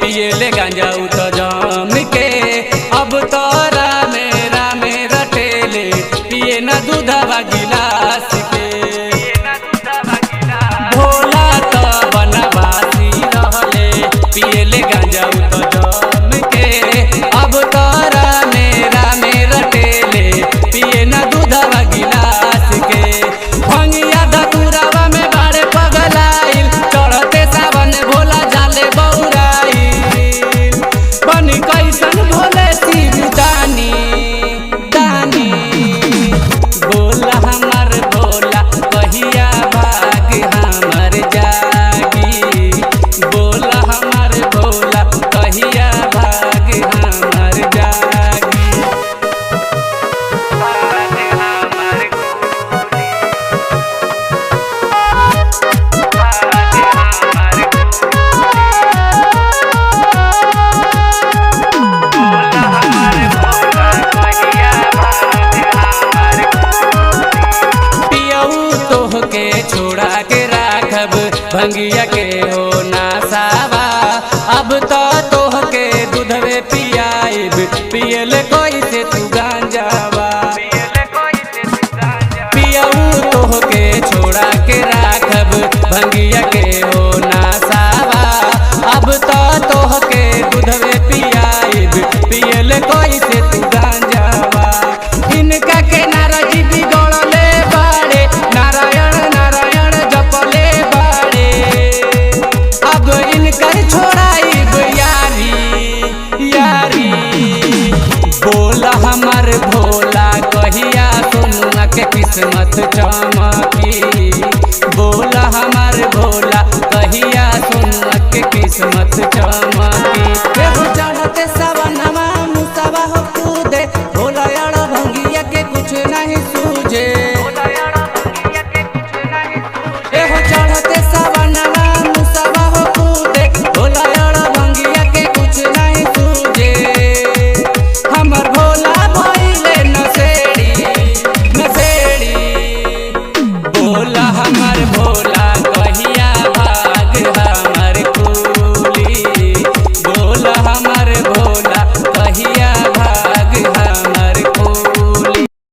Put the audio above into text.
पिए ले गांजा उत जम के। अब तोरा मेरा मेरा टेले पिए न दूधवा गिलास के। भोला तो बनवासी रहले पिए ले गांजा उत जम के। अब तोरा मेरा मेरा टेले पिए न दूधवा गिलास के। भंगिया धतुरावा में बाड़े पगलाइल चढ़ते सावन भोला जाले बौराइल। बनी कैसन भोले शिव दानी दानी। बोला हमर भोला कहिया भाग हमर जागी। बोला हमर भोला कहिया भाग हमर जागी। भाग हमर के छोड़ा के राखब भंगिया के हो नासावा। अब तो तोह के दूधवे पियाइब पियल कोई से तू गांजावा। पियऊ तोह के छोड़ा के राखब भंगिया के हो नासावा। अब तो तोह के दूधवे पियाइब पियल कोई से तू गांजावा। इनका के नाराजी बिगड़ले बाड़े नारायण नारायण जपले बाड़े। अब इनकर छोड़ाइब यारी यारी। बोला हमर भोला कहिया सोनुआ के किस्मत चमकी। बोला हमर भोला कहिया सोनुआ के किस्मत चमकी। एगो चढ़ते सवनमा मुसवा हो कूदे भोला यार भंगिया के कुछ नहीं सूझे। एगो चढ़ते सवनमा मुसवा हो कूदे भोला यार भंगिया के कुछ नहीं सूझे। हमर भोला भइले नसेड़ी नसेड़ी। बोला हमर भोला